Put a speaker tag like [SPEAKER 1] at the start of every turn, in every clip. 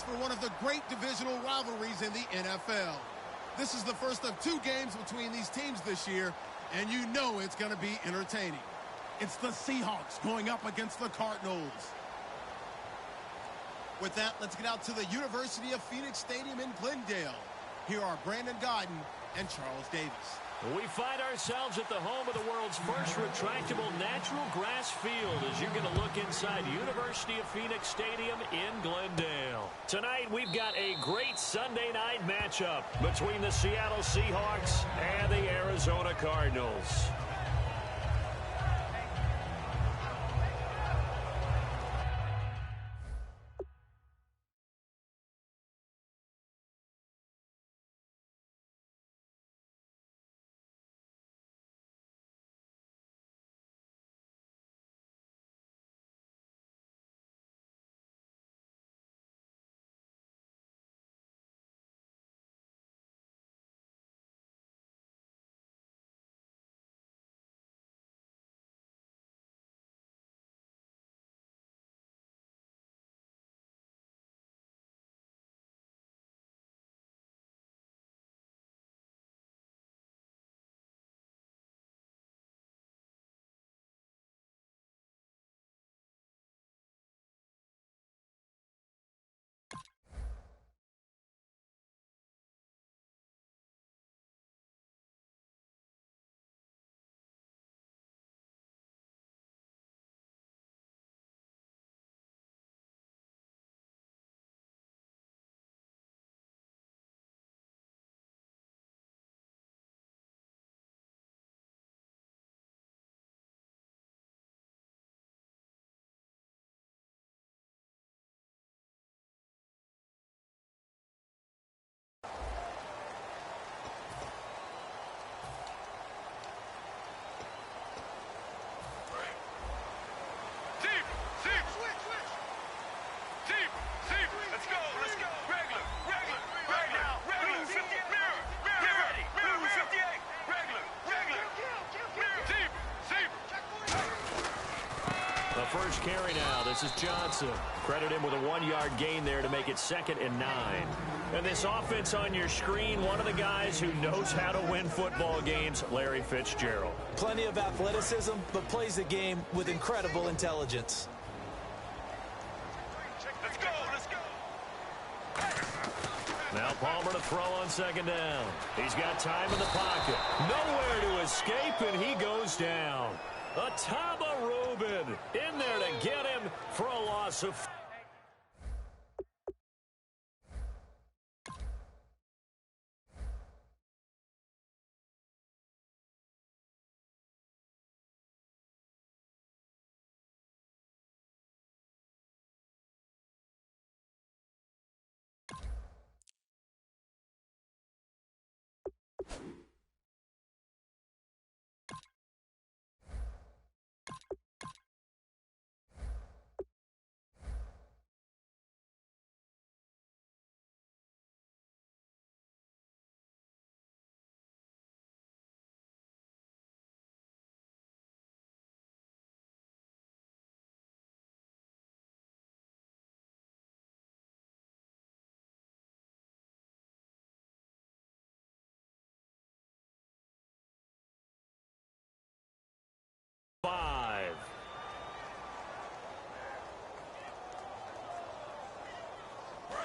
[SPEAKER 1] for one of the great divisional rivalries in the NFL. This is the first of 2 games between these teams this year, and you know it's going to be entertaining. It's the Seahawks going up against the Cardinals. With that, let's get out to the University of Phoenix Stadium in Glendale. Here are Brandon Godden and Charles Davis.
[SPEAKER 2] We find ourselves at the home of the world's first retractable natural grass field as you're going to look inside University of Phoenix Stadium in Glendale. Tonight, we've got a great Sunday night matchup between the Seattle Seahawks and the Arizona Cardinals. First carry now. This is Johnson. Credit him with a 1-yard gain there to make it 2nd and 9. And this offense on your screen, one of the guys who knows how to win football games, Larry Fitzgerald.
[SPEAKER 3] Plenty of athleticism, but plays the game with incredible intelligence.
[SPEAKER 4] Let's go.
[SPEAKER 2] Now Palmer to throw on 2nd down. He's got time in the pocket. Nowhere to escape, and he goes down. Ataba Rubin in there to get him for a loss of...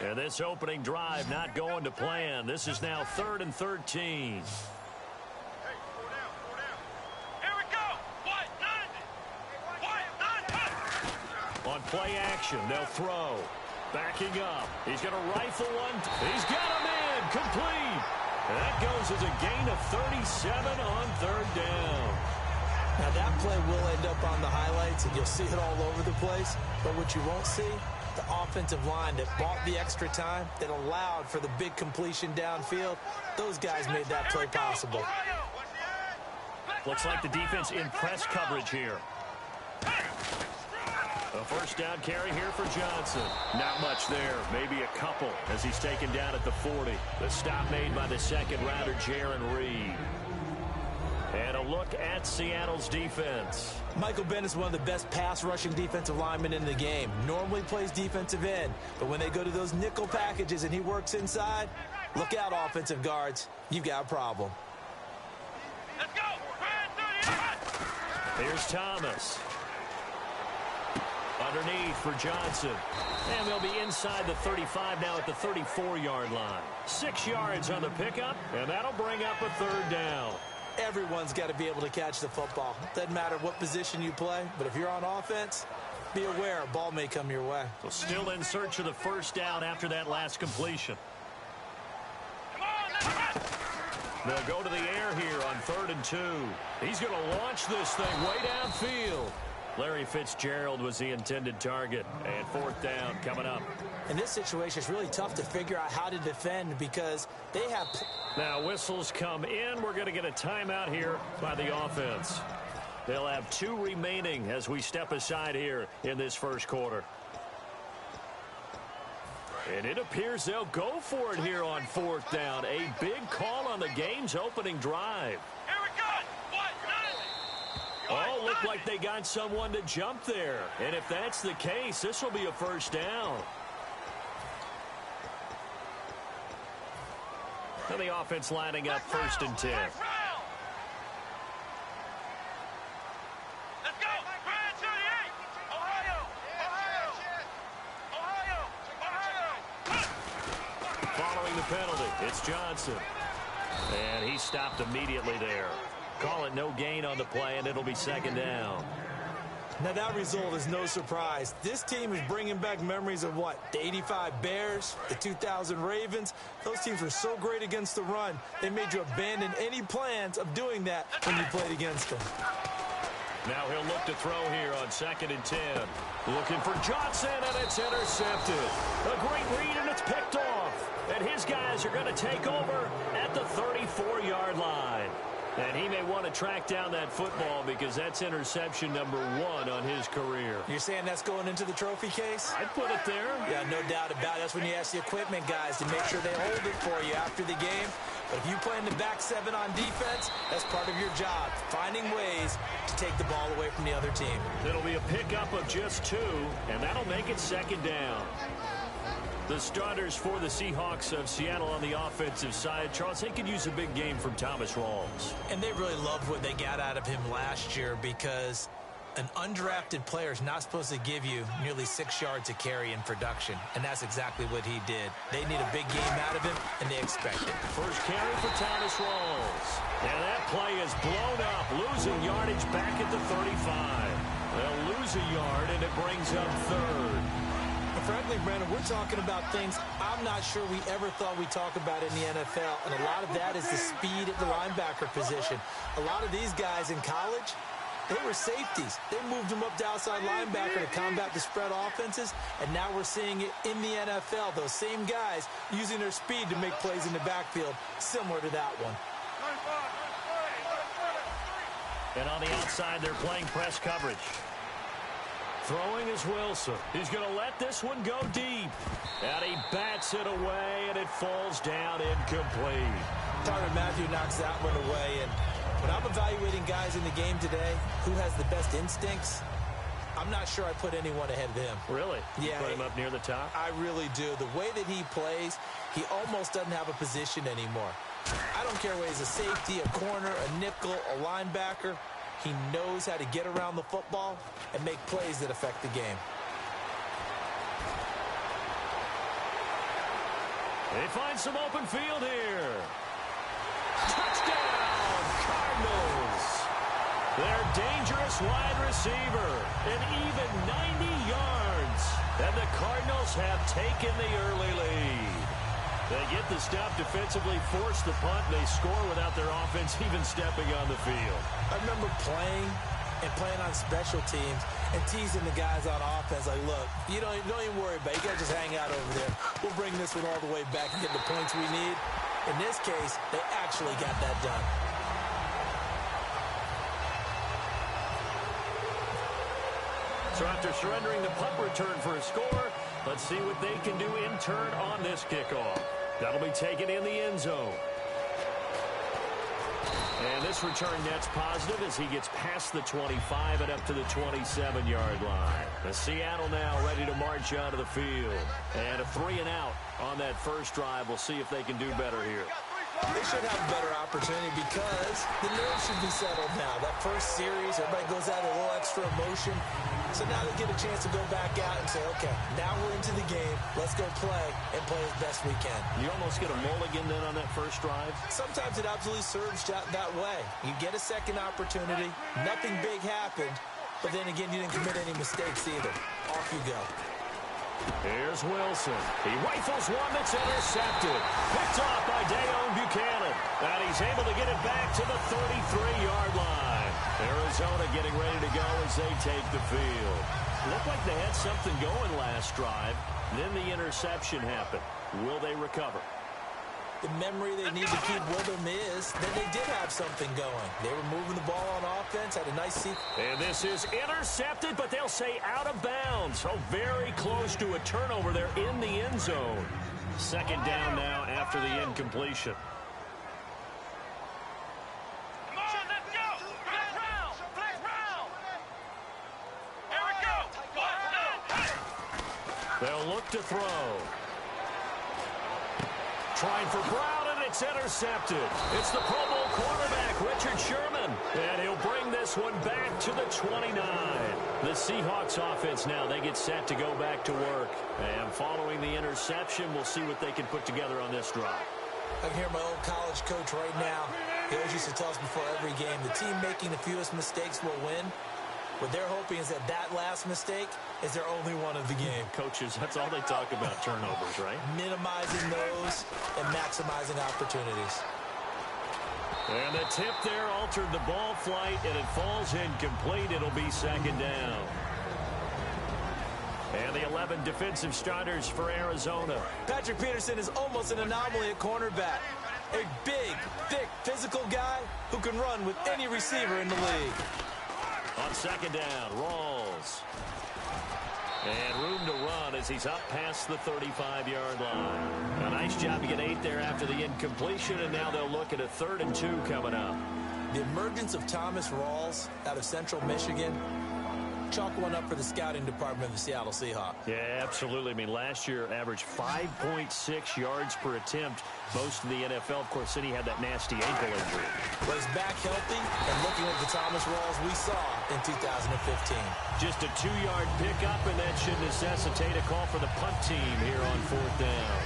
[SPEAKER 2] And this opening drive not going to plan. This is now 3rd and 13. On play action, they'll throw. Backing up. He's going to rifle one. He's got a man. Complete. And that goes as a gain of 37 on 3rd down.
[SPEAKER 3] Now that play will end up on the highlights, and you'll see it all over the place. But what you won't see, the offensive line that bought the extra time, that allowed for the big completion downfield, those guys made that play possible.
[SPEAKER 2] Looks like the defense in press coverage here. A first down carry here for Johnson. Not much there, maybe a couple as he's taken down at the 40. The stop made by the 2nd rounder, Jaron Reed. And a look at Seattle's defense.
[SPEAKER 3] Michael Bennett is one of the best pass-rushing defensive linemen in the game. Normally plays defensive end, but when they go to those nickel packages and he works inside, look out, offensive guards. You've got a problem.
[SPEAKER 4] Let's go.
[SPEAKER 2] Here's Thomas. Underneath for Johnson. And they'll be inside the 35 now at the 34-yard line. 6 yards on the pickup, and that'll bring up a third down.
[SPEAKER 3] Everyone's got to be able to catch the football. Doesn't matter what position you play, but if you're on offense, be aware a ball may come your way.
[SPEAKER 2] So still in search of the first down after that last completion. They'll go to the air here on 3rd and 2. He's going to launch this thing way downfield. Larry Fitzgerald was the intended target. And 4th down coming up.
[SPEAKER 3] In this situation, it's really tough to figure out how to defend because they have...
[SPEAKER 2] Now whistles come in. We're going to get a timeout here by the offense. They'll have 2 remaining as we step aside here in this first quarter. And it appears they'll go for it here on 4th down. A big call on the game's opening drive.
[SPEAKER 4] Here we go.
[SPEAKER 2] Oh, looked like they got someone to jump there. And if that's the case, this will be a first down. And the offense lining up 1st and 10.
[SPEAKER 4] Let's go. Ohio.
[SPEAKER 2] Following the penalty, it's Johnson. And he stopped immediately there. Call it no gain on the play, and it'll be 2nd down.
[SPEAKER 3] Now, that result is no surprise. This team is bringing back memories of what? The 85 Bears, the 2000 Ravens. Those teams were so great against the run, they made you abandon any plans of doing that when you played against them.
[SPEAKER 2] Now he'll look to throw here on 2nd and 10. Looking for Johnson, and it's intercepted. A great read, and it's picked off. And his guys are going to take over at the 34-yard line. And he may want to track down that football because that's interception number 1 on his career.
[SPEAKER 3] You're saying that's going into the trophy case?
[SPEAKER 2] I'd put it there.
[SPEAKER 3] Yeah, no doubt about it. That's when you ask the equipment guys to make sure they hold it for you after the game. But if you play in the back 7 on defense, that's part of your job, finding ways to take the ball away from the other team.
[SPEAKER 2] It'll be a pickup of just 2, and that'll make it 2nd down. The starters for the Seahawks of Seattle on the offensive side. Charles, they could use a big game from Thomas Rawls.
[SPEAKER 3] And they really loved what they got out of him last year because an undrafted player is not supposed to give you nearly 6 yards a carry in production. And that's exactly what he did. They need a big game out of him, and they expect it.
[SPEAKER 2] First carry for Thomas Rawls. And that play is blown up, losing yardage back at the 35. They'll lose a yard, and it brings up 3rd.
[SPEAKER 3] Frankly, Brandon, we're talking about things I'm not sure we ever thought we'd talk about in the NFL, and a lot of that is the speed at the linebacker position. A lot of these guys in college, they were safeties. They moved them up to outside linebacker to combat the spread offenses, and now we're seeing it in the NFL. Those same guys using their speed to make plays in the backfield, similar to that one.
[SPEAKER 2] And on the outside, they're playing press coverage. Throwing is Wilson. He's going to let this one go deep. And he bats it away, and it falls down incomplete.
[SPEAKER 3] Tyrann Mathieu knocks that one away. And when I'm evaluating guys in the game today, who has the best instincts, I'm not sure I put anyone ahead of him.
[SPEAKER 2] Really?
[SPEAKER 3] Yeah.
[SPEAKER 2] You put him up near the top?
[SPEAKER 3] I really do. The way that he plays, he almost doesn't have a position anymore. I don't care whether he's a safety, a corner, a nickel, a linebacker. He knows how to get around the football and make plays that affect the game.
[SPEAKER 2] They find some open field here. Touchdown, Cardinals. Their dangerous wide receiver, an even 90 yards. And the Cardinals have taken the early lead. They get the stop defensively, force the punt, and they score without their offense even stepping on the field.
[SPEAKER 3] I remember playing on special teams and teasing the guys on offense like, look, you don't even worry about it. You guys just hang out over there. We'll bring this one all the way back and get the points we need. In this case, they actually got that done.
[SPEAKER 2] So after surrendering the punt return for a score, let's see what they can do in turn on this kickoff. That'll be taken in the end zone. And this return net's positive as he gets past the 25 and up to the 27-yard line. The Seattle now ready to march out of the field. And a 3-and-out on that first drive. We'll see if they can do better here.
[SPEAKER 3] They should have a better opportunity because the nerves should be settled now. That first series, everybody goes out with a little extra emotion. So now they get a chance to go back out and say, okay, now we're into the game. Let's go play and play as best we can.
[SPEAKER 2] You almost get a mulligan then on that first drive?
[SPEAKER 3] Sometimes it absolutely serves that way. You get a second opportunity. Nothing big happened. But then again, you didn't commit any mistakes either. Off you go.
[SPEAKER 2] Here's Wilson. He rifles one that's intercepted. Picked off by Dayon Buchanan. And he's able to get it back to the 33-yard line. Arizona getting ready to go as they take the field. Looked like they had something going last drive. Then the interception happened. Will they recover?
[SPEAKER 3] The memory they need to keep with them is that they did have something going. They were moving the ball on offense, had a nice seat.
[SPEAKER 2] And this is intercepted, but they'll say out of bounds. So very close to a turnover there in the end zone. Second down now after the incompletion.
[SPEAKER 4] Come on, let's go. Flex round. Flex round. Here we go.
[SPEAKER 2] They'll look to throw. Trying for Brown, and it's intercepted. It's the Pro Bowl quarterback, Richard Sherman. And he'll bring this one back to the 29. The Seahawks offense now, they get set to go back to work. And following the interception, we'll see what they can put together on this drive.
[SPEAKER 3] I can hear my old college coach right now. He always used to tell us before every game, the team making the fewest mistakes will win. What they're hoping is that last mistake is their only one of the game.
[SPEAKER 2] Coaches, that's all they talk about, turnovers, right?
[SPEAKER 3] Minimizing those and maximizing opportunities.
[SPEAKER 2] And the tip there altered the ball flight, and it falls incomplete. It'll be second down. And the 11 defensive starters for Arizona.
[SPEAKER 3] Patrick Peterson is almost an anomaly at cornerback. A big, thick, physical guy who can run with any receiver in the league.
[SPEAKER 2] On second down, Rawls. And room to run as he's up past the 35-yard line. A nice job to get 8 there after the incompletion, and now they'll look at a 3rd and 2 coming up.
[SPEAKER 3] The emergence of Thomas Rawls out of Central Michigan, chalk one up for the scouting department of the Seattle Seahawks.
[SPEAKER 2] Yeah, absolutely. I mean, last year averaged 5.6 yards per attempt, most in the NFL. Of course, then he had that nasty ankle injury.
[SPEAKER 3] But he's back healthy and looking like the Thomas Rawls we saw in 2015.
[SPEAKER 2] Just a 2-yard pickup, and that should necessitate a call for the punt team here on 4th down.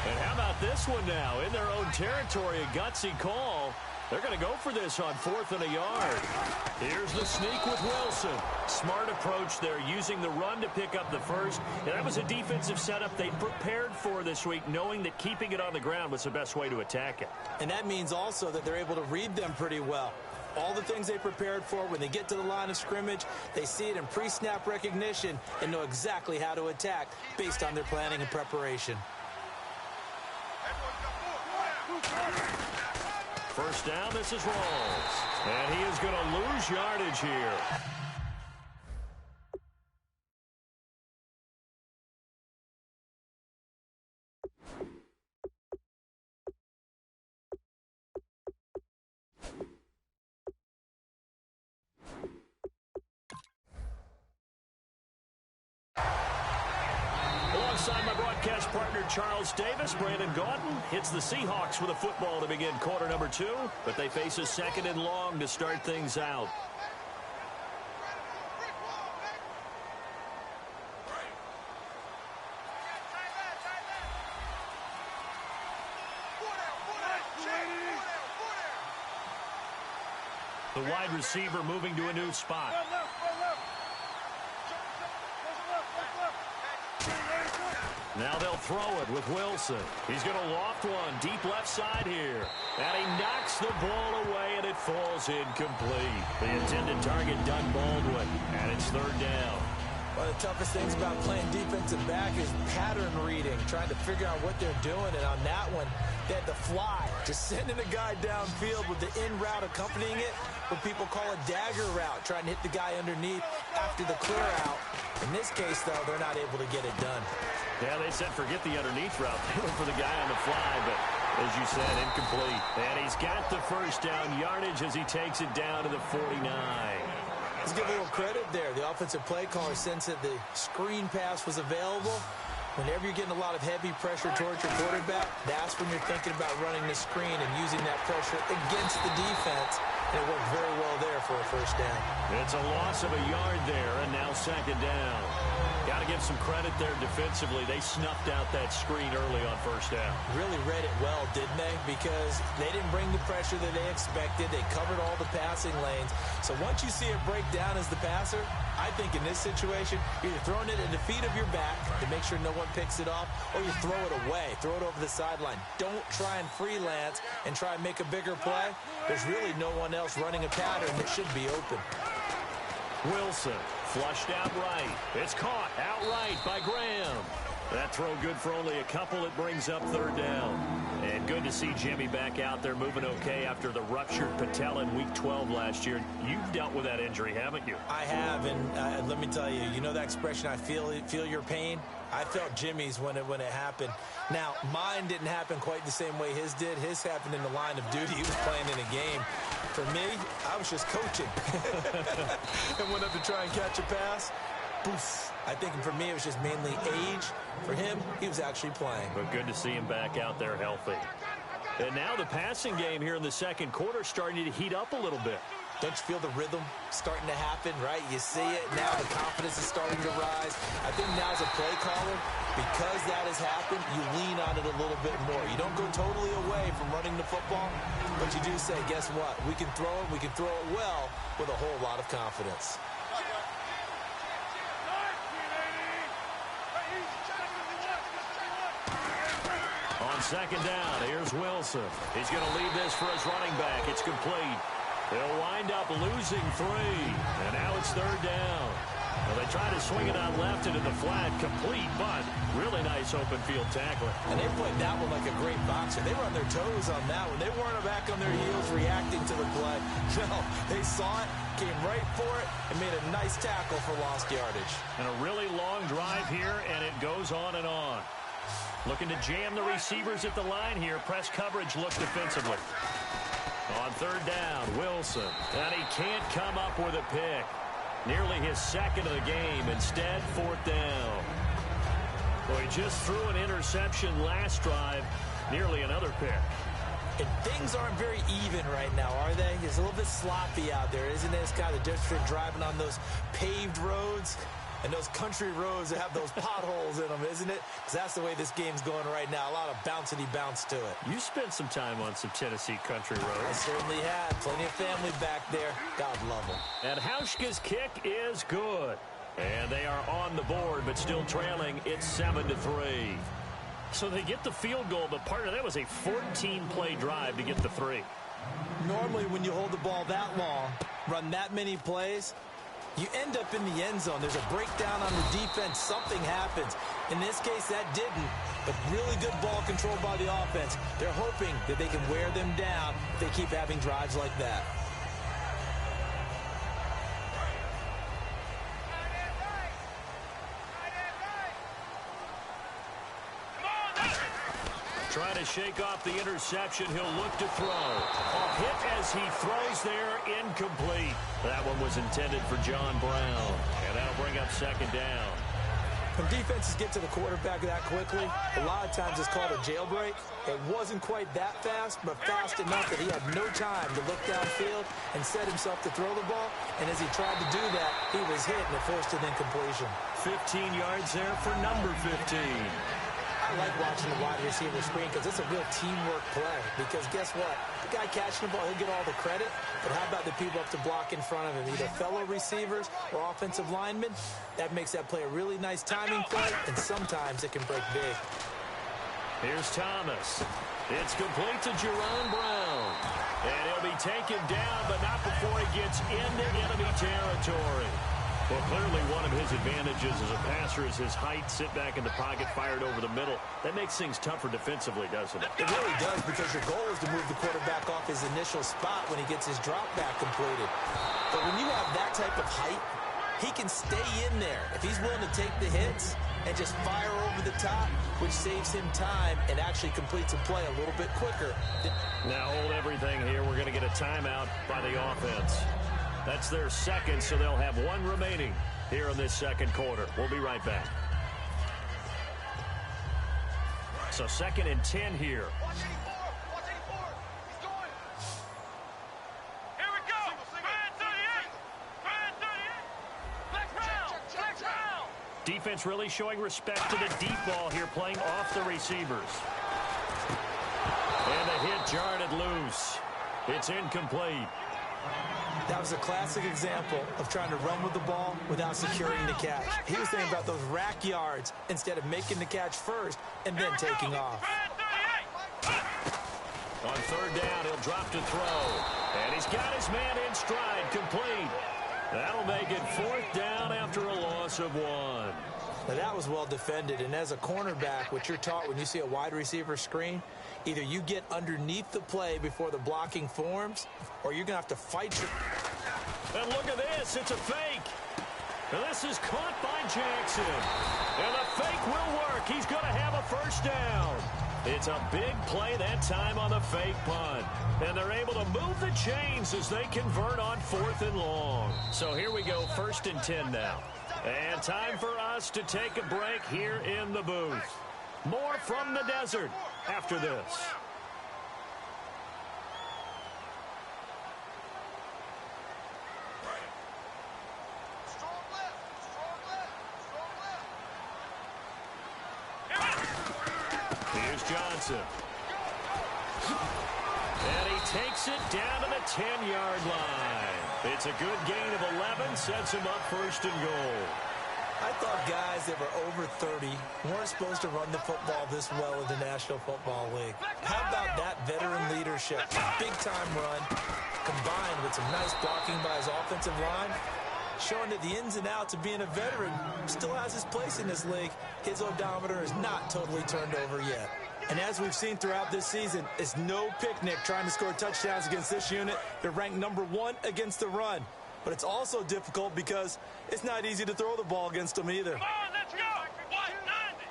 [SPEAKER 2] And how about this one now? In their own territory, a gutsy call. They're going to go for this on 4th and a yard. Here's the sneak with Wilson. Smart approach there, using the run to pick up the first. And that was a defensive setup they prepared for this week, knowing that keeping it on the ground was the best way to attack it.
[SPEAKER 3] And that means also that they're able to read them pretty well. All the things they prepared for, when they get to the line of scrimmage, they see it in pre-snap recognition and know exactly how to attack based on their planning and preparation.
[SPEAKER 2] First down, this is Rawls. And he is going to lose yardage here. Alongside my broadcast partner, Charles Davis, Brandon Gaudin hits the Seahawks with a football to begin quarter number 2, but they face a 2nd and long to start things out. The wide receiver moving to a new spot. Now they'll throw it with Wilson. He's going to loft one deep left side here. And he knocks the ball away, and it falls incomplete. The intended target, Doug Baldwin, and it's 3rd down.
[SPEAKER 3] One of the toughest things about playing defensive back is pattern reading, trying to figure out what they're doing. And on that one, they had to fly, just sending a guy downfield with the in route accompanying it, what people call a dagger route, trying to hit the guy underneath after the clear out. In this case, though, they're not able to get it done.
[SPEAKER 2] Yeah, they said forget the underneath route. They went for the guy on the fly, but as you said, incomplete. And he's got the first down yardage as he takes it down to the 49.
[SPEAKER 3] Let's give a little credit there. The offensive play caller sensed that the screen pass was available. Whenever you're getting a lot of heavy pressure towards your quarterback, that's when you're thinking about running the screen and using that pressure against the defense. And it worked very well there for a first down.
[SPEAKER 2] It's a loss of a yard there, and now second down. Got to give some credit there defensively. They snuffed out that screen early on first down.
[SPEAKER 3] Really read it well, didn't they? Because they didn't bring the pressure that they expected. They covered all the passing lanes. So once you see it break down as the passer, I think in this situation, you're either throwing it at the feet of your back to make sure no one picks it off, or you throw it away, throw it over the sideline. Don't try and freelance and try and make a bigger play. There's really no one else running a pattern that should be open.
[SPEAKER 2] Wilson flushed out right. It's caught outright by Graham. That throw good for only a couple. It brings up third down. And good to see Jimmy back out there moving okay after the ruptured patella in Week 12 last year. You've dealt with that injury, haven't you?
[SPEAKER 3] I have, and let me tell you, you know that expression, I feel your pain? I felt Jimmy's when it happened. Now, mine didn't happen quite the same way his did. His happened in the line of duty. He was playing in a game. For me, I was just coaching. And went up to try and catch a pass. Poof. I think for me, it was just mainly age. For him, he was actually playing.
[SPEAKER 2] But good to see him back out there healthy. And now the passing game here in the second quarter starting to heat up a little bit.
[SPEAKER 3] Don't you feel the rhythm starting to happen, right? You see it. Now the confidence is starting to rise. I think now as a play caller, because that has happened, you lean on it a little bit more. You don't go totally away from running the football, but you do say, guess what? We can throw it. We can throw it well with a whole lot of confidence.
[SPEAKER 2] On second down, here's Wilson. He's going to leave this for his running back. It's complete. They'll wind up losing 3. And now it's third down. Well, they try to swing it out left into the flat. Complete, but really nice open field tackling.
[SPEAKER 3] And they played that one like a great boxer. They were on their toes on that one. They weren't back on their heels reacting to the play. No, they saw it, came right for it, and made a nice tackle for lost yardage. And a really long drive here, and it goes on and on. Looking to jam the receivers at the line here. Press coverage look defensively. On third down, Wilson. And he can't come up with a pick. Nearly his second of the game. Instead, fourth down. Well, he just threw an interception last drive. Nearly another pick. And things aren't very even right now, are they? It's a little bit sloppy out there, isn't it? It's kind of different between driving on those paved roads and those country roads that have those potholes in them, isn't it? Because that's the way this game's going right now. A lot of bouncy bounce to it.
[SPEAKER 2] You spent some time on some Tennessee country roads.
[SPEAKER 3] I certainly had. Plenty of family back there. God love them.
[SPEAKER 2] And Hauschka's kick is good. And they are on the board, but still trailing. It's 7-3. So they get the field goal, but part of that was a 14-play drive to get the 3.
[SPEAKER 3] Normally, when you hold the ball that long, run that many plays, you end up in the end zone. There's a breakdown on the defense. Something happens. In this case, that didn't. But really good ball control by the offense. They're hoping that they can wear them down if they keep having drives like that.
[SPEAKER 2] Trying to shake off the interception. He'll look to throw. A hit as he throws there, incomplete. That one was intended for John Brown. And that'll bring up second down.
[SPEAKER 3] When defenses get to the quarterback that quickly, a lot of times it's called a jailbreak. It wasn't quite that fast, but fast enough that he had no time to look downfield and set himself to throw the ball. And as he tried to do that, he was hit and it forced an incompletion.
[SPEAKER 2] 15 yards there for number 15.
[SPEAKER 3] I like watching the wide receiver screen because it's a real teamwork play. Because guess what? The guy catching the ball, he'll get all the credit. But how about the people up to block in front of him? Either fellow receivers or offensive linemen. That makes that play a really nice timing play. And sometimes it can break big.
[SPEAKER 2] Here's Thomas. It's complete to Jerome Brown. And he'll be taken down, but not before he gets into enemy territory. Well, clearly one of his advantages as a passer is his height. Sit back in the pocket, fired over the middle. That makes things tougher defensively, doesn't it?
[SPEAKER 3] It really does, because your goal is to move the quarterback off his initial spot when he gets his drop back completed. But when you have that type of height, he can stay in there if he's willing to take the hits and just fire over the top, which saves him time and actually completes a play a little bit quicker.
[SPEAKER 2] Now hold everything here. We're going to get a timeout by the offense. That's their second, so they'll have one remaining here in this second quarter. We'll be right back. So 2nd and 10 here.
[SPEAKER 4] Watch 84. Watch 84. He's going. Here we go. Brand 38. Brand 38. Black round. Black round.
[SPEAKER 2] Defense really showing respect to the deep ball here, playing off the receivers. And the hit jarred it loose. It's incomplete.
[SPEAKER 3] That was a classic example of trying to run with the ball without securing the catch. He was thinking about those rack yards instead of making the catch first and then taking off.
[SPEAKER 2] On 3rd down, he'll drop to throw. And he's got his man in stride, complete. That'll make it 4th down after a loss of 1.
[SPEAKER 3] Now that was well defended, and as a cornerback, what you're taught when you see a wide receiver screen, either you get underneath the play before the blocking forms, or you're going to have to fight your...
[SPEAKER 2] And look at this, it's a fake. And this is caught by Jackson. And the fake will work. He's going to have a 1st down. It's a big play that time on the fake punt. And they're able to move the chains as they convert on 4th and long. So here we go, 1st and 10 now. And time for us to take a break here in the booth. More from the desert after this. Here's Johnson. And he takes it down to the 10-yard line. It's a good gain of 11, sets him up 1st and goal.
[SPEAKER 3] I thought guys that were over 30 weren't supposed to run the football this well in the National Football League. How about that veteran leadership? Big-time run, combined with some nice blocking by his offensive line, showing that the ins and outs of being a veteran still has his place in this league. His odometer is not totally turned over yet. And as we've seen throughout this season, it's no picnic trying to score touchdowns against this unit. They're ranked number 1 against the run. But it's also difficult because it's not easy to throw the ball against them either.
[SPEAKER 4] Come on, let's go. 190.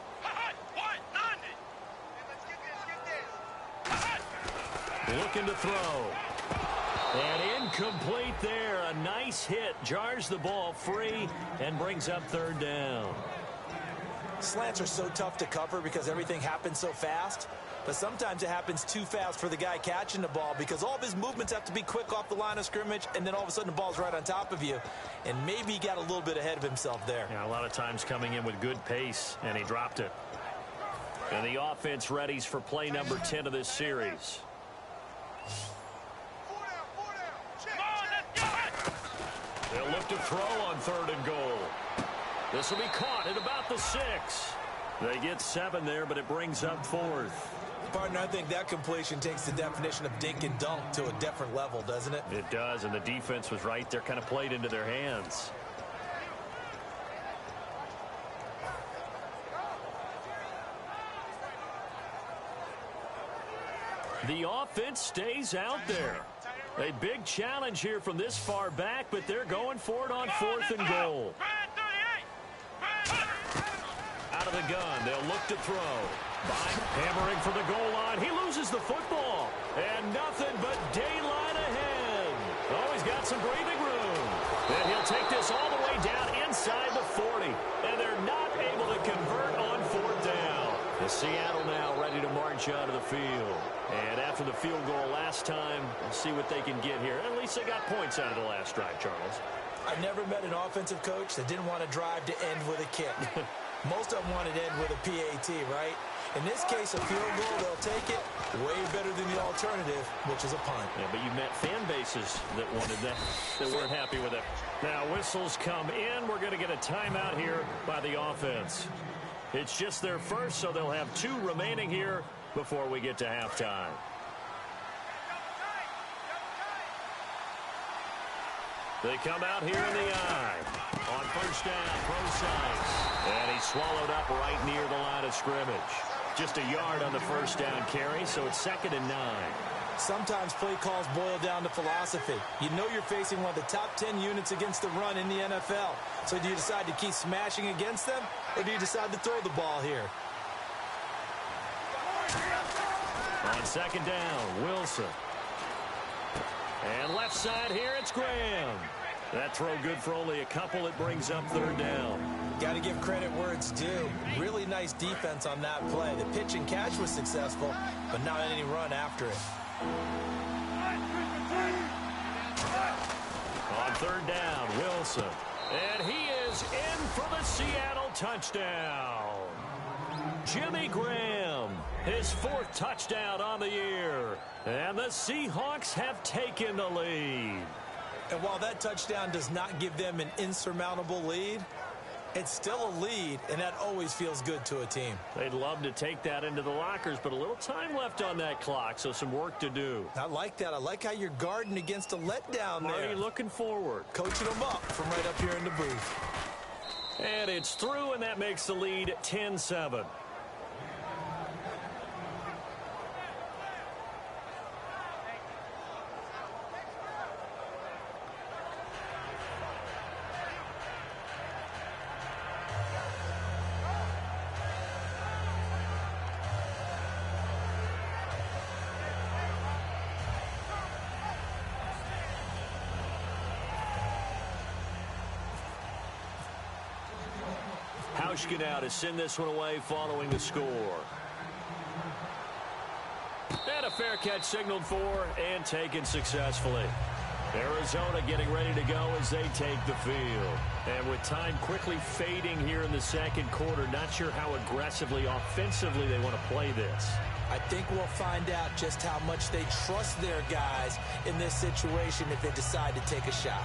[SPEAKER 4] 190.
[SPEAKER 2] Looking to throw. And incomplete there. A nice hit. Jars the ball free and brings up 3rd down.
[SPEAKER 3] Slants are so tough to cover because everything happens so fast. But sometimes it happens too fast for the guy catching the ball because all of his movements have to be quick off the line of scrimmage, and then all of a sudden the ball's right on top of you. And maybe he got a little bit ahead of himself there.
[SPEAKER 2] Yeah, a lot of times coming in with good pace, and he dropped it. And the offense readies for play number 10 of this series. They'll look to throw on 3rd and goal. This will be caught at about the 6. They get 7 there, but it brings up 4th.
[SPEAKER 3] Partner, I think that completion takes the definition of dink and dunk to a different level, doesn't it?
[SPEAKER 2] It does, and the defense was right there, kind of played into their hands. The offense stays out there. A big challenge here from this far back, but they're going for it on 4th and goal. Out of the gun, they'll look to throw. Hammering for the goal line. He loses the football. And nothing but daylight ahead. Oh, he's got some breathing room. And he'll take this all the way down inside the 40. And they're not able to convert on 4th down. The Seattle now ready to march out of the field. And after the field goal last time, we'll see what they can get here. At least they got points out of the last drive, Charles.
[SPEAKER 3] I've never met an offensive coach that didn't want to drive to end with a kick. Most of them wanted to end with a PAT, right? In this case, a field goal, they'll take it. Way better than the alternative, which is a punt.
[SPEAKER 2] Yeah, but you met fan bases that wanted that, that weren't happy with it. Now, whistles come in. We're going to get a timeout here by the offense. It's just their first, so they'll have 2 remaining here before we get to halftime. They come out here in the eye. On First down, Brosize. And he's swallowed up right near the line of scrimmage. Just a yard on the first down carry, so it's 2nd and 9.
[SPEAKER 3] Sometimes play calls boil down to philosophy. You know you're facing one of the top 10 units against the run in the NFL. So do you decide to keep smashing against them, or do you decide to throw the ball here?
[SPEAKER 2] On 2nd down, Wilson. And left side here, it's Graham. That throw good for only a couple. It brings up 3rd down.
[SPEAKER 3] Got to give credit where it's due. Really nice defense on that play. The pitch and catch was successful, but not any run after it.
[SPEAKER 2] On 3rd down, Wilson. And he is in for the Seattle touchdown. Jimmy Graham, his 4th touchdown on the year. And the Seahawks have taken the lead.
[SPEAKER 3] And while that touchdown does not give them an insurmountable lead, it's still a lead, and that always feels good to a team.
[SPEAKER 2] They'd love to take that into the lockers, but a little time left on that clock, so some work to do.
[SPEAKER 3] I like that. I like how you're guarding against a letdown there.
[SPEAKER 2] Already looking forward.
[SPEAKER 3] Coaching them up from right up here in the booth.
[SPEAKER 2] And it's through, and that makes the lead 10-7. Hauschka now to send this one away following the score. And a fair catch signaled for and taken successfully. Arizona getting ready to go as they take the field. And with time quickly fading here in the 2nd quarter, not sure how aggressively, offensively they want to play this.
[SPEAKER 3] I think we'll find out just how much they trust their guys in this situation if they decide to take a shot.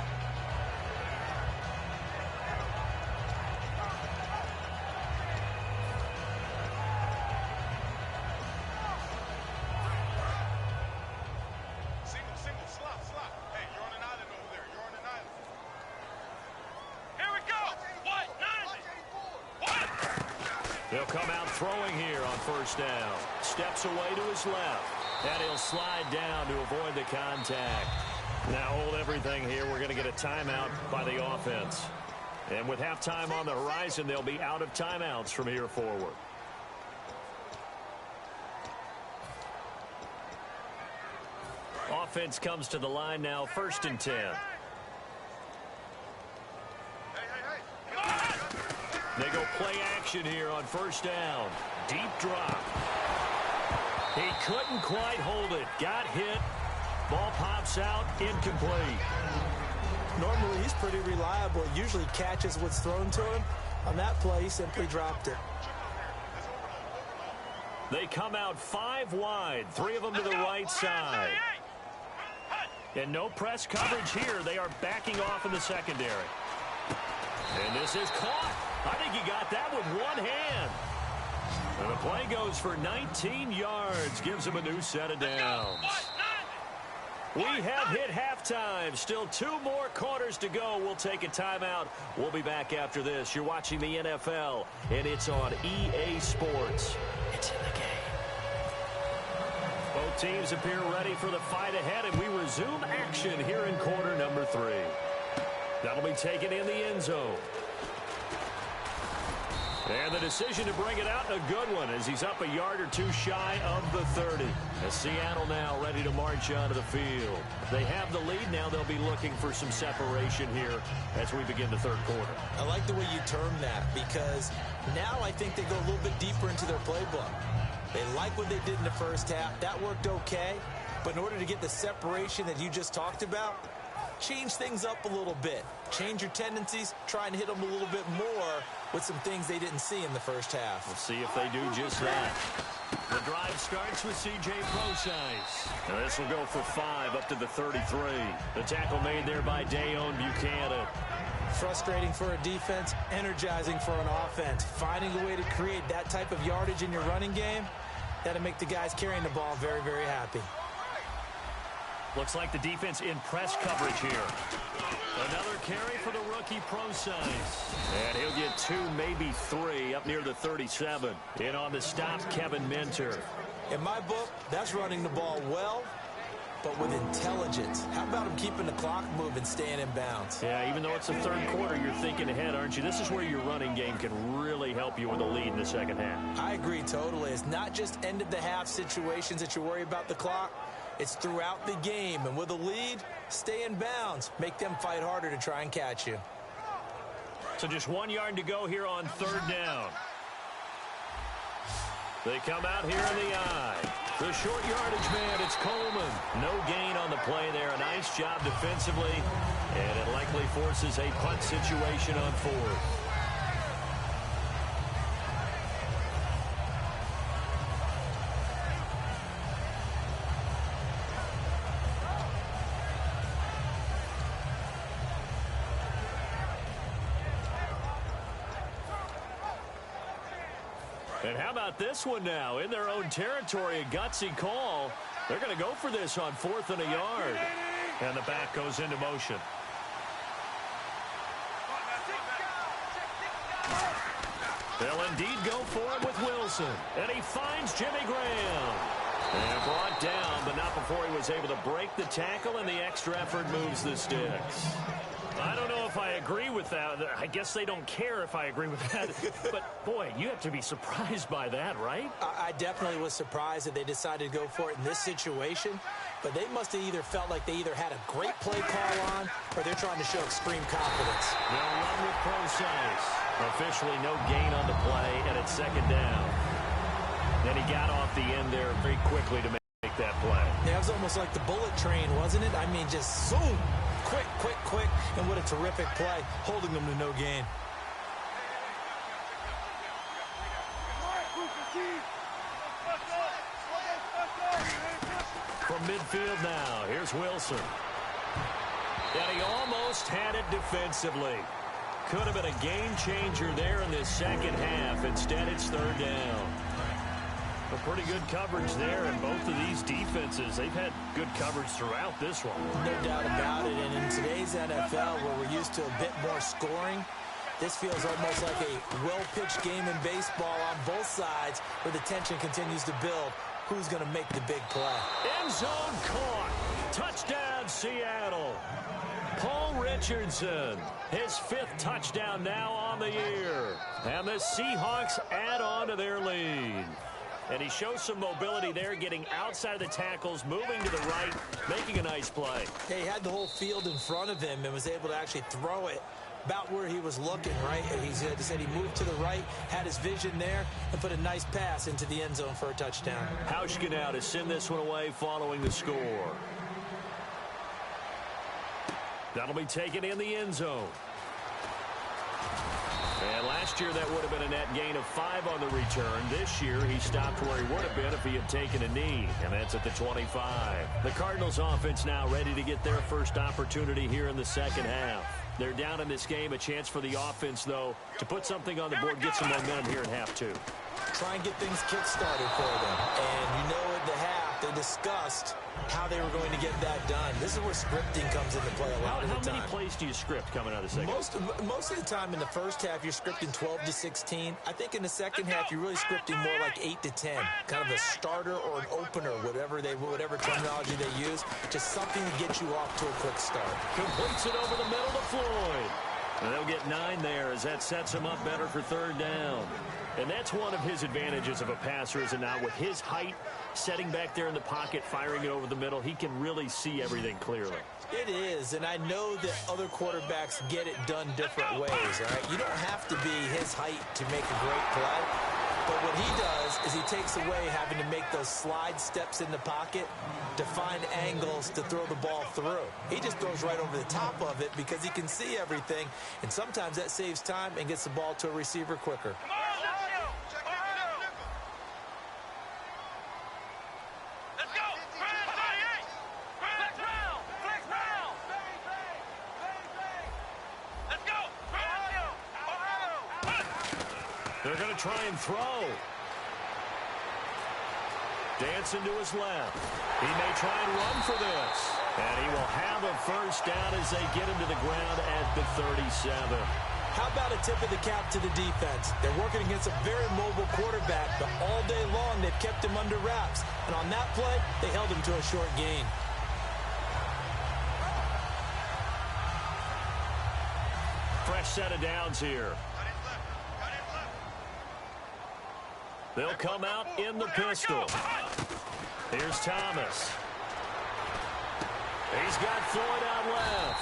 [SPEAKER 2] He'll come out throwing here on 1st down. Steps away to his left. And he'll slide down to avoid the contact. Now hold everything here. We're going to get a timeout by the offense. And with halftime on the horizon, they'll be out of timeouts from here forward. Offense comes to the line now, 1st and 10. They go play action here on 1st down. Deep drop. He couldn't quite hold it. Got hit. Ball pops out. Incomplete.
[SPEAKER 3] Normally, he's pretty reliable. Usually catches what's thrown to him. On that play, he simply dropped it.
[SPEAKER 2] They come out 5 wide. 3 of them to the right side. And no press coverage here. They are backing off in the secondary. And this is caught. I think he got that with one hand. And the play goes for 19 yards. Gives him a new set of downs. We have hit halftime. Still 2 more quarters to go. We'll take a timeout. We'll be back after this. You're watching the NFL, and it's on EA Sports. It's in the game. Both teams appear ready for the fight ahead, and we resume action here in quarter number 3. That'll be taken in the end zone. And the decision to bring it out, a good one, as he's up a yard or 2 shy of the 30. As Seattle now ready to march onto the field. They have the lead. Now they'll be looking for some separation here as we begin the 3rd quarter.
[SPEAKER 3] I like the way you term that, because now I think they go a little bit deeper into their playbook. They like what they did in the 1st half. That worked okay. But in order to get the separation that you just talked about, change things up a little bit. Change your tendencies. Try and hit them a little bit more with some things they didn't see in the 1st half.
[SPEAKER 2] We'll see if they do just that. The drive starts with C.J. Brosize. And this will go for 5 up to the 33. The tackle made there by Dayon Buchanan.
[SPEAKER 3] Frustrating for a defense, energizing for an offense. Finding a way to create that type of yardage in your running game, that'll make the guys carrying the ball very, very happy.
[SPEAKER 2] Looks like the defense in press coverage here. Another carry for the rookie precise. And he'll get 2, maybe 3 up near the 37. In on the stop, Kevin Minter.
[SPEAKER 3] In my book, that's running the ball well, but with intelligence. How about him keeping the clock moving, staying in bounds?
[SPEAKER 2] Yeah, even though it's the third quarter, you're thinking ahead, aren't you? This is where your running game can really help you with a lead in the second half.
[SPEAKER 3] I agree totally. It's not just end-of-the-half situations that you worry about the clock. It's throughout the game. And with a lead, stay in bounds. Make them fight harder to try and catch you.
[SPEAKER 2] So just 1 yard to go here on third down. They come out here in the eye. The short yardage man, it's Coleman. No gain on the play there. A nice job defensively. And it likely forces a punt situation on fourth. And how about this one now? In their own territory, a gutsy call. They're going to go for this on 4th and a yard. And the back goes into motion. They'll indeed go for it with Wilson. And he finds Jimmy Graham. And brought down, but not before he was able to break the tackle, and the extra effort moves the sticks. I don't know if I agree with that. I guess they don't care if I agree with that. But, boy, you have to be surprised by that, right?
[SPEAKER 3] I definitely was surprised that they decided to go for it in this situation. But they must have either felt like they either had a great play call on or they're trying to show extreme confidence.
[SPEAKER 2] They'll run with precise. Officially no gain on the play, and it's second down. Then he got off the end there very quickly to make that play.
[SPEAKER 3] Yeah, it was almost like the bullet train, wasn't it? I mean, just zoom. Quick, quick, quick, and what a terrific play, holding them to no gain.
[SPEAKER 2] From midfield now, here's Wilson. And he almost had it defensively. Could have been a game changer there in this second half. Instead, it's third down. A pretty good coverage there, and both of these defenses, they've had good coverage throughout this one.
[SPEAKER 3] No doubt about it, and in today's NFL, where we're used to a bit more scoring, this feels almost like a well-pitched game in baseball on both sides, where the tension continues to build. Who's going to make the big play?
[SPEAKER 2] End zone caught. Touchdown, Seattle. Paul Richardson, his 5th touchdown now on the year. And the Seahawks add on to their lead. And he shows some mobility there, getting outside of the tackles, moving to the right, making a nice play.
[SPEAKER 3] He had the whole field in front of him and was able to actually throw it about where he was looking, right? He said he moved to the right, had his vision there, and put a nice pass into the end zone for a touchdown.
[SPEAKER 2] Hauschka now to send this one away following the score. That'll be taken in the end zone. And last year, that would have been a net gain of 5 on the return. This year, he stopped where he would have been if he had taken a knee, and that's at the 25. The Cardinals offense now ready to get their first opportunity here in the second half. They're down in this game. A chance for the offense, though, to put something on the board, get some momentum here in half 2.
[SPEAKER 3] Try and get things kick-started for them. And you know at the half, they discussed how they were going to get that done. This is where scripting comes into play a lot of the time.
[SPEAKER 2] How many plays do you script coming out of the second?
[SPEAKER 3] Most of the time in the first half, you're scripting 12 to 16. I think in the second half, you're really scripting more like 8 to 10. Kind of a starter or an opener, whatever terminology they use. Just something to get you off to a quick start.
[SPEAKER 2] Completes it over the middle to Floyd. And they'll get 9 there as that sets him up better for third down. And that's one of his advantages of a passer, is it not? With his height, setting back there in the pocket, firing it over the middle, he can really see everything clearly.
[SPEAKER 3] It is, and I know that other quarterbacks get it done different ways, all right? You don't have to be his height to make a great play. But what he does is he takes away having to make those slide steps in the pocket to find angles to throw the ball through. He just throws right over the top of it because he can see everything, and sometimes that saves time and gets the ball to a receiver quicker. They're going to try and throw.
[SPEAKER 2] Dancing to his left. He may try and run for this. And he will have a first down as they get him to the ground at the 37.
[SPEAKER 3] How about a tip of the cap to the defense? They're working against a very mobile quarterback, but all day long they've kept him under wraps. And on that play, they held him to a short gain.
[SPEAKER 2] Fresh set of downs here. They'll come out in the pistol. Here's Thomas. He's got Floyd out left.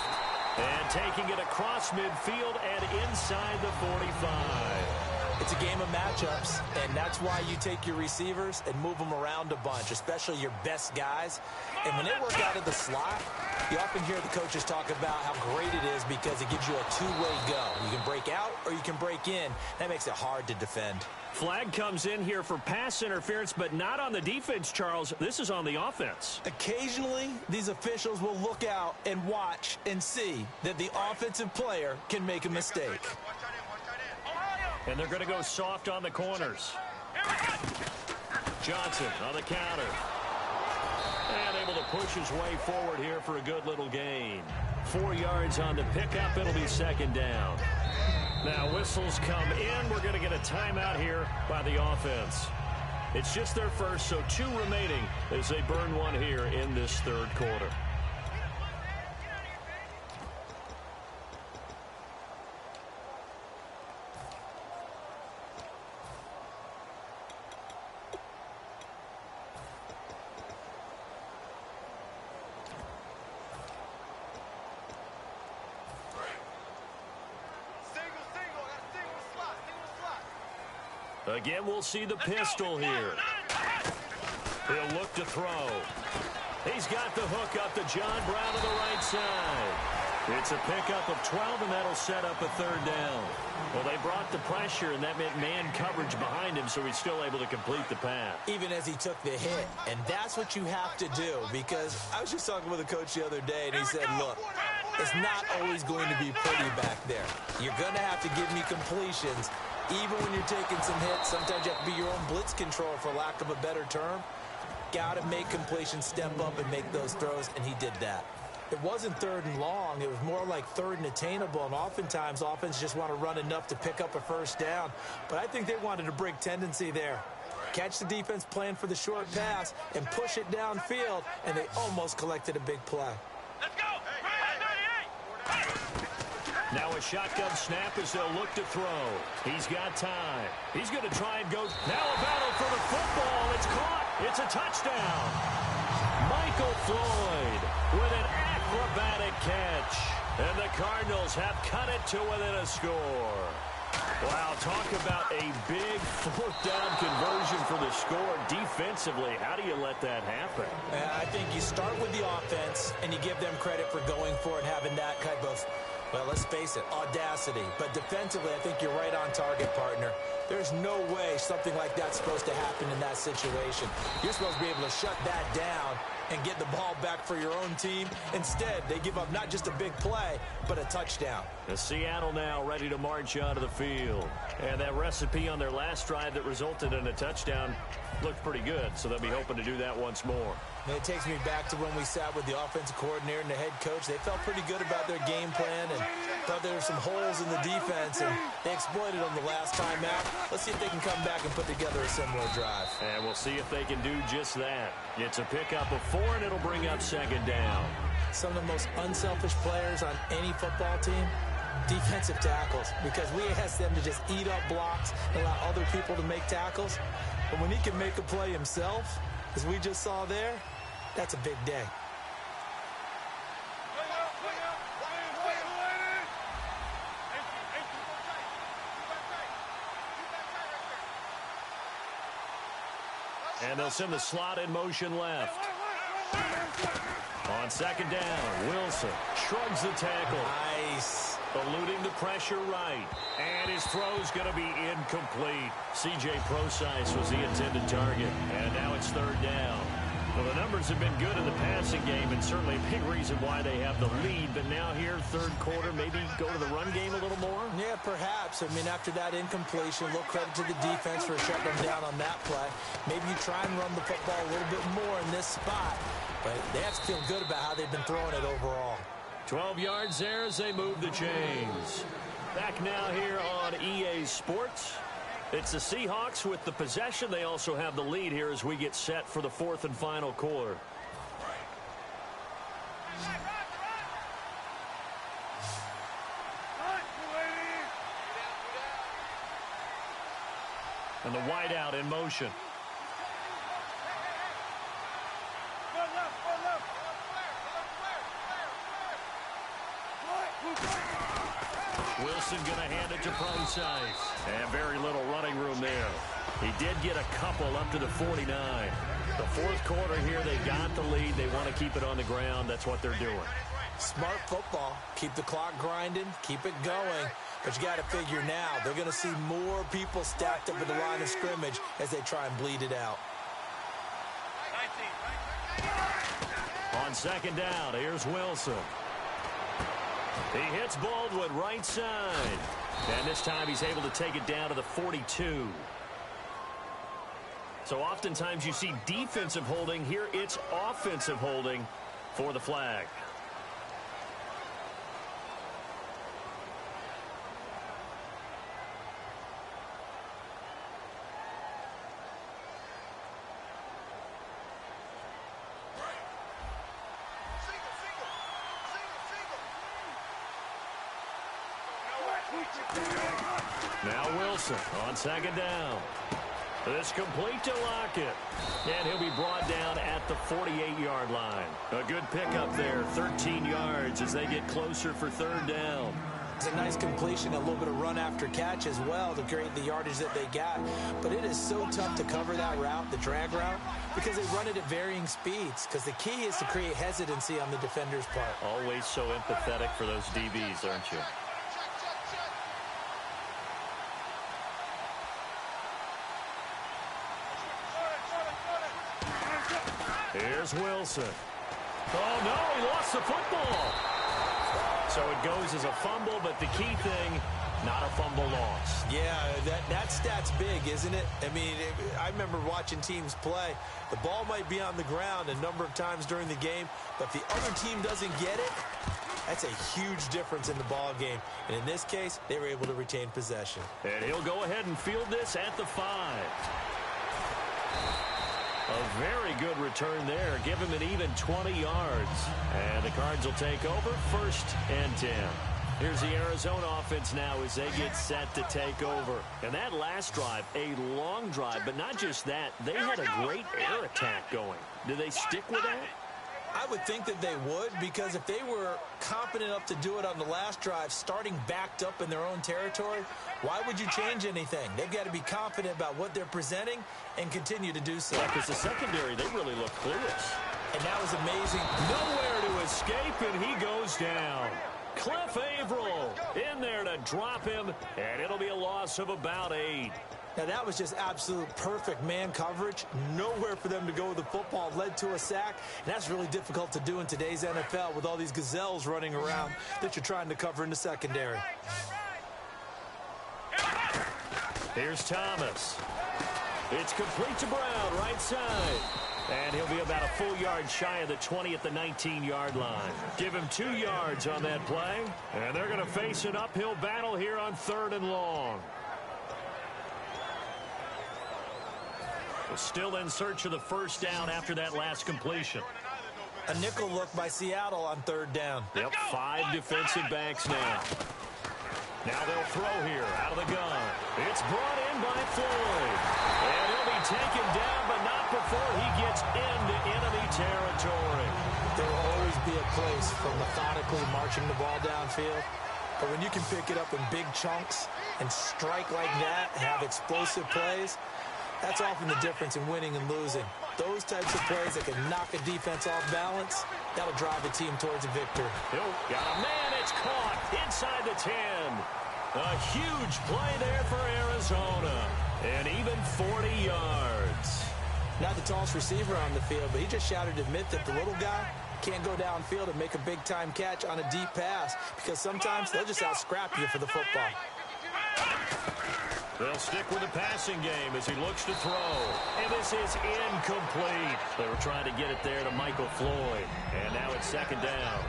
[SPEAKER 2] And taking it across midfield and inside the 45.
[SPEAKER 3] It's a game of matchups, and that's why you take your receivers and move them around a bunch, especially your best guys. And when they work out of the slot, you often hear the coaches talk about how great it is because it gives you a two-way go. You can break out or you can break in. That makes it hard to defend.
[SPEAKER 2] Flag comes in here for pass interference, but not on the defense, Charles. This is on the offense.
[SPEAKER 3] Occasionally, these officials will look out and watch and see that the offensive player can make a mistake.
[SPEAKER 2] And they're going to go soft on the corners. Johnson on the counter. And able to push his way forward here for a good little gain. 4 yards on the pickup. It'll be second down. Now whistles come in. We're going to get a timeout here by the offense. It's just their first, so 2 remaining as they burn one here in this third quarter. Again, we'll see the pistol here. He'll look to throw. He's got the hook up to John Brown to the right side. It's a pickup of 12, and that'll set up a third down. Well, they brought the pressure, and that meant man coverage behind him, so he's still able to complete the pass.
[SPEAKER 3] Even as he took the hit, and that's what you have to do, because I was just talking with a coach the other day, and he said, look, it's not always going to be pretty back there. You're going to have to give me completions. Even when you're taking some hits, sometimes you have to be your own blitz control, for lack of a better term. Got to make completions, step up, and make those throws, and he did that. It wasn't third and long. It was more like third and attainable, and oftentimes offense just want to run enough to pick up a first down. But I think they wanted to break tendency there. Catch the defense playing for the short pass and push it downfield, and they almost collected a big play.
[SPEAKER 4] Let's go!
[SPEAKER 2] Now a shotgun snap as they'll look to throw. He's got time. He's going to try and go. Now a battle for the football. It's caught. It's a touchdown. Michael Floyd with an acrobatic catch. And the Cardinals have cut it to within a score. Wow, talk about a big fourth down conversion for the score. Defensively, how do you let that happen?
[SPEAKER 3] I think you start with the offense, and you give them credit for going for it, having that type of, well, let's face it, audacity. But defensively, I think you're right on target, partner. There's no way something like that's supposed to happen in that situation. You're supposed to be able to shut that down and get the ball back for your own team. Instead, they give up not just a big play, but a touchdown.
[SPEAKER 2] The Seattle now ready to march onto the field. And that recipe on their last drive that resulted in a touchdown looked pretty good, so they'll be hoping to do that once more.
[SPEAKER 3] And it takes me back to when we sat with the offensive coordinator and the head coach. They felt pretty good about their game plan and thought there were some holes in the defense, and they exploited them the last time out. Let's see if they can come back and put together a similar drive.
[SPEAKER 2] And we'll see if they can do just that. It's a pickup of 4, and it'll bring up second down.
[SPEAKER 3] Some of the most unselfish players on any football team, defensive tackles, because we ask them to just eat up blocks and allow other people to make tackles. But when he can make a play himself, as we just saw there, that's a big day.
[SPEAKER 2] And they'll send the slot in motion left. On second down, Wilson shrugs the tackle.
[SPEAKER 3] Nice.
[SPEAKER 2] Eluding the pressure right. And his throw's going to be incomplete. C.J. Procise was the intended target. And now it's third down. Well, the numbers have been good in the passing game, and certainly a big reason why they have the lead. But now here, third quarter, maybe go to the run game a little more?
[SPEAKER 3] Yeah, perhaps. So, I mean, after that incompletion, a little credit to the defense for shutting them down on that play. Maybe you try and run the football a little bit more in this spot, but they have to feel good about how they've been throwing it overall.
[SPEAKER 2] 12 yards there as they move the chains. Back now here on EA Sports. It's the Seahawks with the possession. They also have the lead here as we get set for the fourth and final quarter. And the wideout in motion. Wilson going to hand it to Procise. And very little running room there. He did get a couple up to the 49. The fourth quarter here, they got the lead. They want to keep it on the ground. That's what they're doing.
[SPEAKER 3] Smart football. Keep the clock grinding. Keep it going. But you got to figure now, they're going to see more people stacked up at the line of scrimmage as they try and bleed it out.
[SPEAKER 2] On second down, here's Wilson. He hits Baldwin right side. And this time he's able to take it down to the 42. So oftentimes you see defensive holding. Here it's offensive holding for the flag. Now Wilson on second down. This complete to Lockett. And he'll be brought down at the 48-yard line. A good pickup there, 13 yards as they get closer for third down.
[SPEAKER 3] It's a nice completion, a little bit of run after catch as well to create the yardage that they got. But it is so tough to cover that route, the drag route, because they run it at varying speeds. Because the key is to create hesitancy on the defender's part.
[SPEAKER 2] Always so empathetic for those DBs, aren't you? Here's Wilson. Oh, no, he lost the football. So it goes as a fumble, but the key thing, not a fumble loss.
[SPEAKER 3] Yeah, that stat's big, isn't it? I mean, I remember watching teams play. The ball might be on the ground a number of times during the game, but if the other team doesn't get it, that's a huge difference in the ball game. And in this case, they were able to retain possession.
[SPEAKER 2] And he'll go ahead and field this at the 5. A very good return there. Give him an even 20 yards. And the Cards will take over 1st and 10. Here's the Arizona offense now as they get set to take over. And that last drive, a long drive, but not just that. They had a great air attack going. Do they stick with that?
[SPEAKER 3] I would think that they would, because if they were confident enough to do it on the last drive, starting backed up in their own territory, why would you change anything? They've got to be confident about what they're presenting and continue to do so.
[SPEAKER 2] Yeah, because the secondary, they really look clueless.
[SPEAKER 3] And that was amazing.
[SPEAKER 2] Nowhere to escape, and he goes down. Cliff Averill in there to drop him, and it'll be a loss of about 8.
[SPEAKER 3] Now, that was just absolute perfect man coverage. Nowhere for them to go with the football. Led to a sack, and that's really difficult to do in today's NFL with all these gazelles running around that you're trying to cover in the secondary.
[SPEAKER 2] Here's Thomas. It's complete to Brown, right side. And he'll be about a full yard shy of the 20 at the 19-yard line. Give him 2 yards on that play, and they're going to face an uphill battle here on 3rd and long. Still in search of the first down after that last completion.
[SPEAKER 3] A nickel look by Seattle on 3rd down.
[SPEAKER 2] Yep, 5 defensive backs now. Now they'll throw here out of the gun. It's brought in by Floyd. And he'll be taken down, but not before he gets into enemy territory.
[SPEAKER 3] There will always be a place for methodically marching the ball downfield. But when you can pick it up in big chunks and strike like that, have explosive plays, that's often the difference in winning and losing. Those types of plays that can knock a defense off balance, that'll drive a team towards a victory.
[SPEAKER 2] Got a man, it's caught inside the 10. A huge play there for Arizona. And even 40 yards.
[SPEAKER 3] Not the tallest receiver on the field, but he just shouted to admit that the little guy can't go downfield and make a big-time catch on a deep pass, because sometimes they'll just out-scrap you for the football.
[SPEAKER 2] They'll stick with the passing game as he looks to throw. And this is incomplete. They were trying to get it there to Michael Floyd. And now it's second down.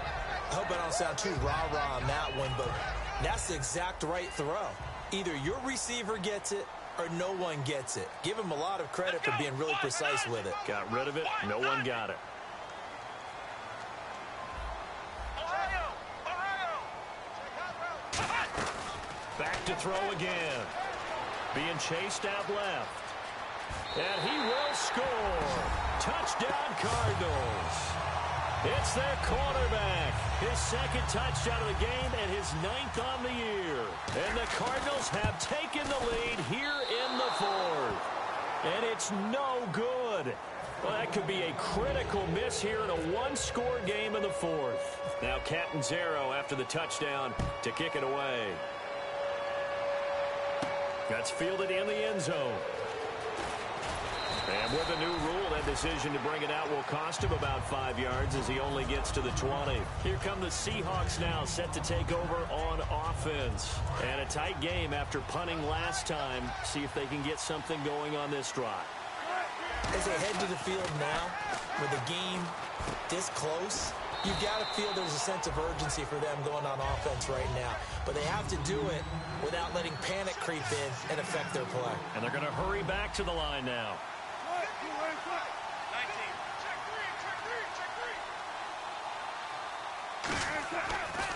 [SPEAKER 3] I hope I don't sound too rah-rah on that one, but that's the exact right throw. Either your receiver gets it or no one gets it. Give him a lot of credit for being really precise with it.
[SPEAKER 2] Got rid of it. No one got it. Back to throw again. Being chased out left. And he will score. Touchdown, Cardinals. It's their quarterback. His second touchdown of the game and his 9th on the year. And the Cardinals have taken the lead here in the 4th. And it's no good. Well, that could be a critical miss here in a one-score game in the 4th. Now Catanzaro after the touchdown to kick it away. That's fielded in the end zone. And with a new rule, that decision to bring it out will cost him about 5 yards as he only gets to the 20. Here come the Seahawks now, set to take over on offense. And a tight game after punting last time. See if they can get something going on this drive.
[SPEAKER 3] As they head to the field now, with the game this close, you've got to feel there's a sense of urgency for them going on offense right now. But they have to do it without letting panic creep in and affect their play.
[SPEAKER 2] And they're going to hurry back to the line now.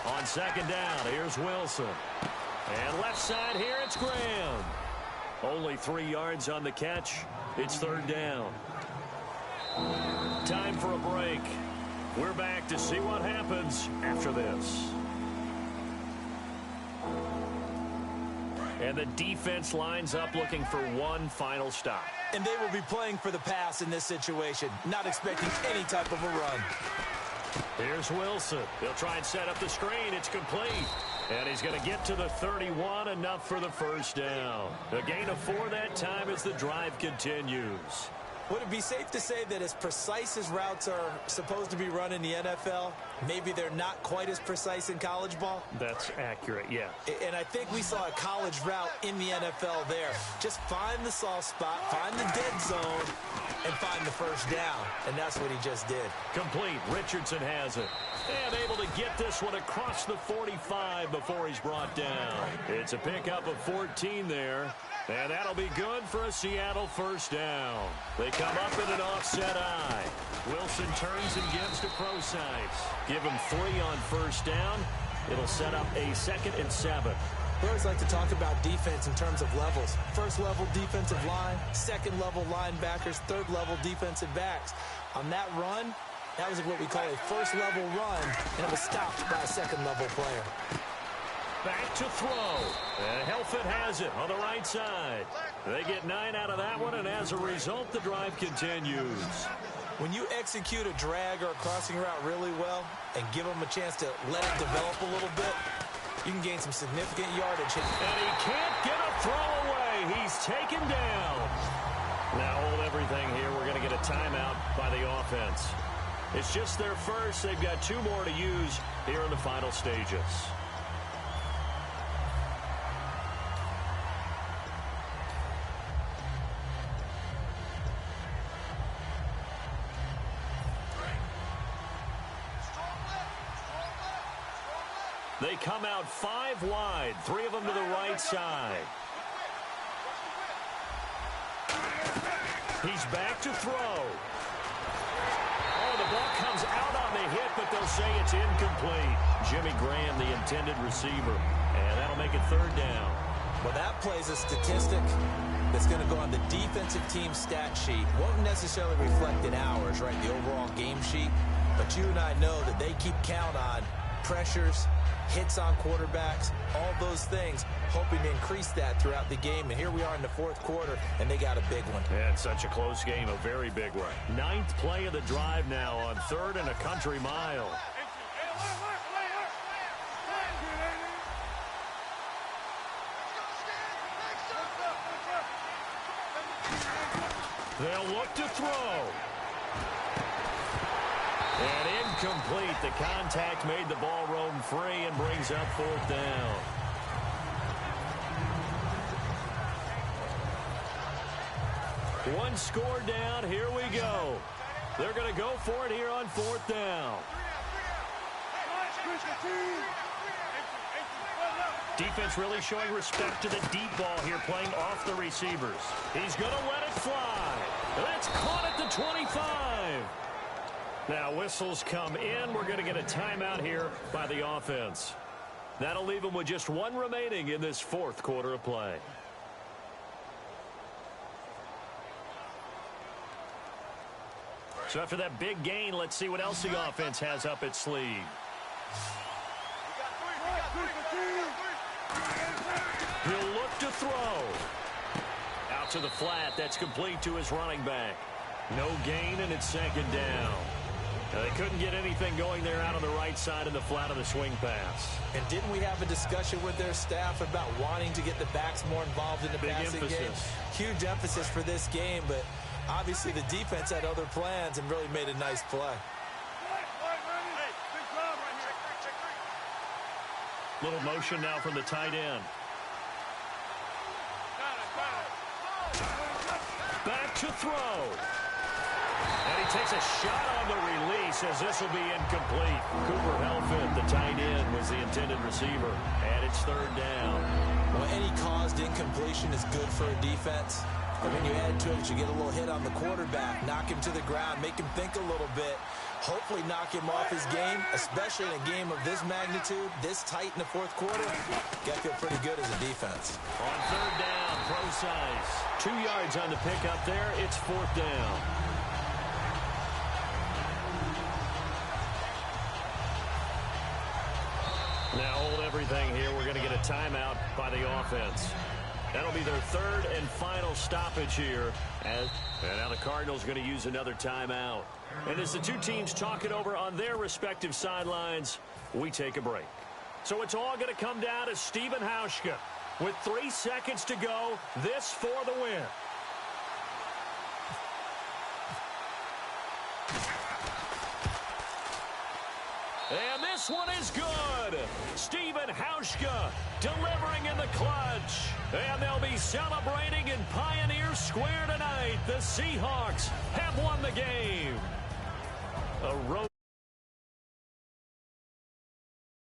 [SPEAKER 2] On second down, here's Wilson. And left side here, it's Graham. Only 3 yards on the catch. It's third down. Time for a break. We're back to see what happens after this. And the defense lines up looking for one final stop.
[SPEAKER 3] And they will be playing for the pass in this situation, not expecting any type of a run.
[SPEAKER 2] Here's Wilson. He'll try and set up the screen. It's complete. And he's going to get to the 31, enough for the first down. A gain of 4 that time as the drive continues.
[SPEAKER 3] Would it be safe to say that as precise as routes are supposed to be run in the NFL, maybe they're not quite as precise in college ball?
[SPEAKER 2] That's accurate, yeah.
[SPEAKER 3] And I think we saw a college route in the NFL there. Just find the soft spot, find the dead zone, and find the first down. And that's what he just did.
[SPEAKER 2] Complete. Richardson has it. And able to get this one across the 45 before he's brought down. It's a pickup of 14 there. And that'll be good for a Seattle first down. They come up in an offset eye. Wilson turns and gives to Procise. Give him 3 on first down. It'll set up a 2nd and 7.
[SPEAKER 3] We always like to talk about defense in terms of levels. First level defensive line, second level linebackers, third level defensive backs. On that run, that was what we call a first level run, and it was stopped by a second level player.
[SPEAKER 2] Back to throw. And Helfet has it on the right side. They get 9 out of that one, and as a result, the drive continues.
[SPEAKER 3] When you execute a drag or a crossing route really well and give them a chance to let it develop a little bit, you can gain some significant yardage.
[SPEAKER 2] And he can't get a throw away. He's taken down. Now hold everything here. We're going to get a timeout by the offense. It's just their first. They've got 2 more to use here in the final stages. They come out 5 wide, 3 of them to the right side. He's back to throw. Oh, the ball comes out on the hit, but they'll say it's incomplete. Jimmy Graham, the intended receiver, and that'll make it third down.
[SPEAKER 3] Well, that plays a statistic that's going to go on the defensive team stat sheet. Won't necessarily reflect in ours, right, the overall game sheet. But you and I know that they keep count on pressures, hits on quarterbacks, all those things, hoping to increase that throughout the game. And here we are in the 4th quarter, and they got a big one.
[SPEAKER 2] Yeah, it's such a close game, a very big one. 9th play of the drive now on 3rd and a country mile. They'll look to throw. And incomplete. The contact made the ball roam free and brings up 4th down. One score down. Here we go. They're going to go for it here on 4th down. Defense really showing respect to the deep ball here, playing off the receivers. He's going to let it fly. That's caught at the 25. Now whistles come in. We're going to get a timeout here by the offense. That'll leave them with just one remaining in this 4th quarter of play. So after that big gain, let's see what else the offense has up its sleeve. He'll look to throw. Out to the flat. That's complete to his running back. No gain, and it's 2nd down. Now, they couldn't get anything going there out on the right side of the flat of the swing pass.
[SPEAKER 3] And didn't we have a discussion with their staff about wanting to get the backs more involved in the passing game? Huge emphasis for this game, but obviously the defense had other plans and really made a nice play.
[SPEAKER 2] Little motion now from the tight end. Back to throw. And he takes a shot on the release as this will be incomplete. Cooper Helfand, the tight end, was the intended receiver. And it's 3rd down.
[SPEAKER 3] Well, any caused incompletion is good for a defense. And when you add to it, you get a little hit on the quarterback, knock him to the ground, make him think a little bit, hopefully knock him off his game, especially in a game of this magnitude, this tight in the 4th quarter. Got to feel pretty good as a defense.
[SPEAKER 2] On 3rd down, pro size. 2 yards on the pickup there. It's 4th down. Now hold everything here. We're going to get a timeout by the offense. That'll be their 3rd and final stoppage here. And now the Cardinals are going to use another timeout. And as the two teams talk it over on their respective sidelines, we take a break. So it's all going to come down to Stephen Hauschka. With 3 seconds to go, this for the win. And this one is good. Stephen Hauschka delivering in the clutch. And they'll be celebrating in Pioneer Square tonight. The Seahawks have won the game. A road